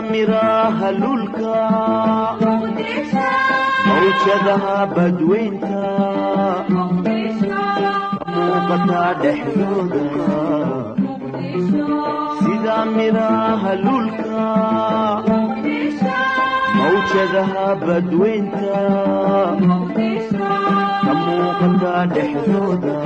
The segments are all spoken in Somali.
miraha lulka mawjadaha badweynta muuqata dhexdooda sida miraha lulka mawjadaha badweynta muuqata dhexdooda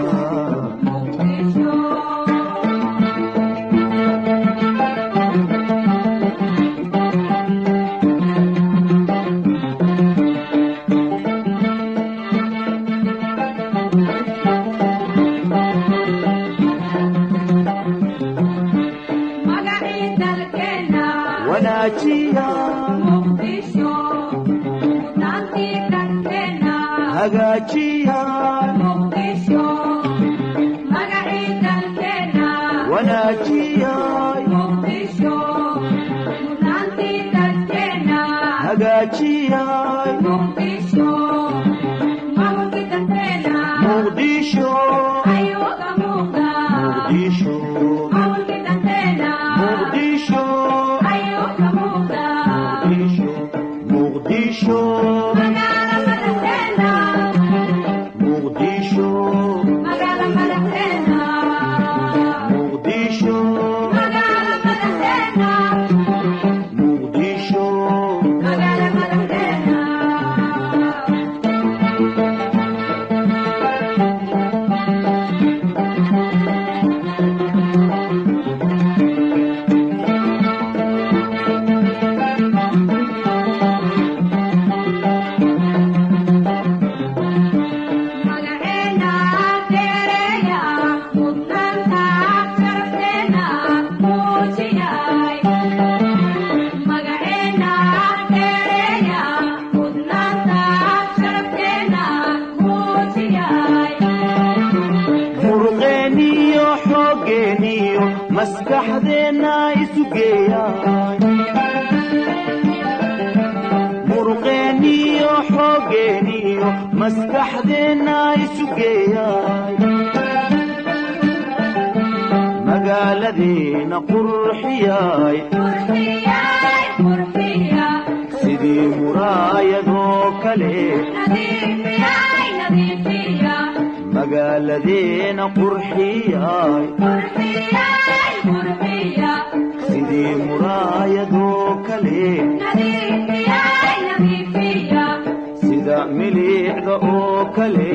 hagaajiya muqdisho magaciidankeena wanaajiya muqdisho mudnaantiidankeena hagaajiya muqdisho magaciidankeena muqdisho ayuga muuqda muqdisho magaciidankeena muqdisho ayuga muuqda muqdisho muqdisho maskaxdeena isugeeyay magaaladeena qurxiyay sidii muraayadoo kale magaaladeena qurxiyay sidii muraayadoo kale milixda oo kale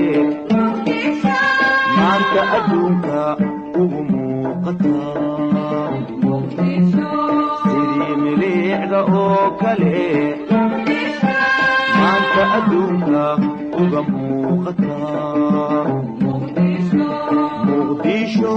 maanta adduunka ugu muuqata sidii milixda oo kale maanta adduunka uga muuqata muqdisho muqdisho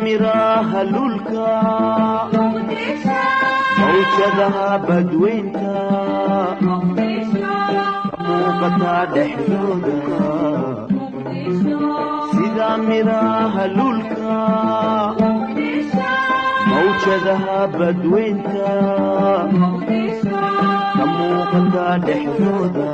miraha lulka mawjadaha badweynta muuqata dhexdooda sida miraha lulka barkadaha badweynta ka muuqata dhexdooda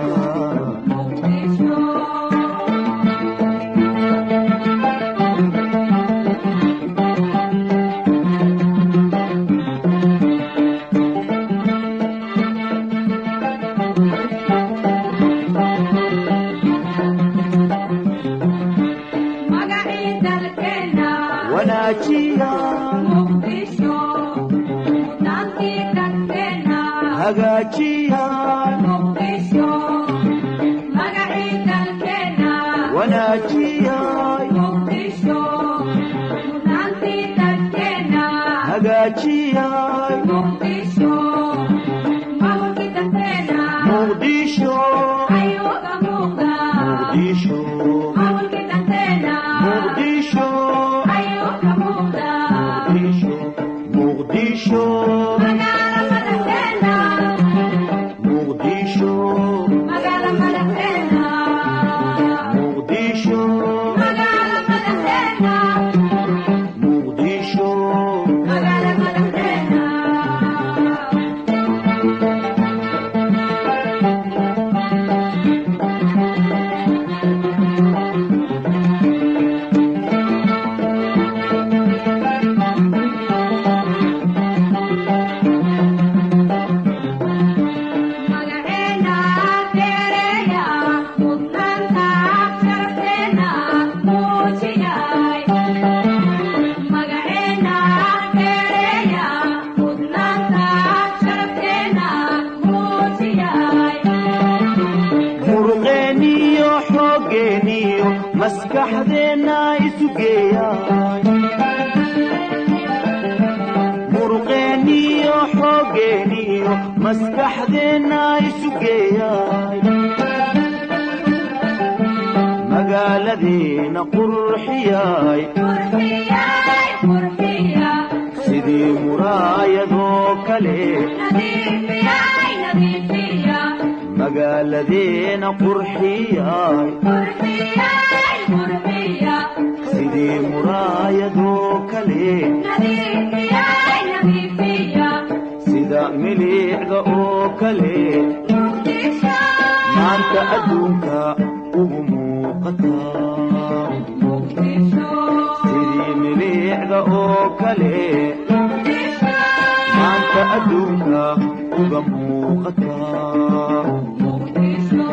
magaaladina qurxiyay sidii muraayadoo kale magaaladina qurxiyay sidii muraayadoo kale sida miliicda oo kale maanta adduunka ugu muuqataa sidii miliicda oo kale maanta adduunka uga muuqataa muqdisho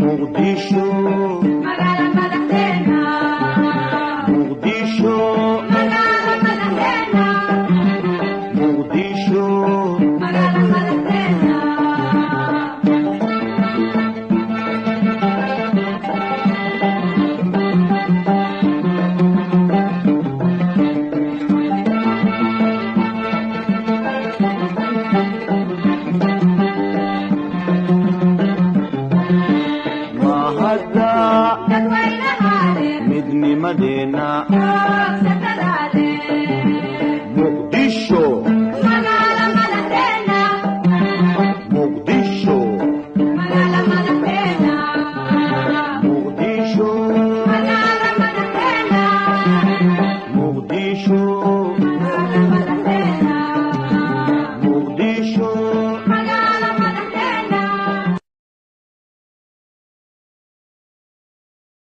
muqdisho muqdisho muqdisho midnimadeena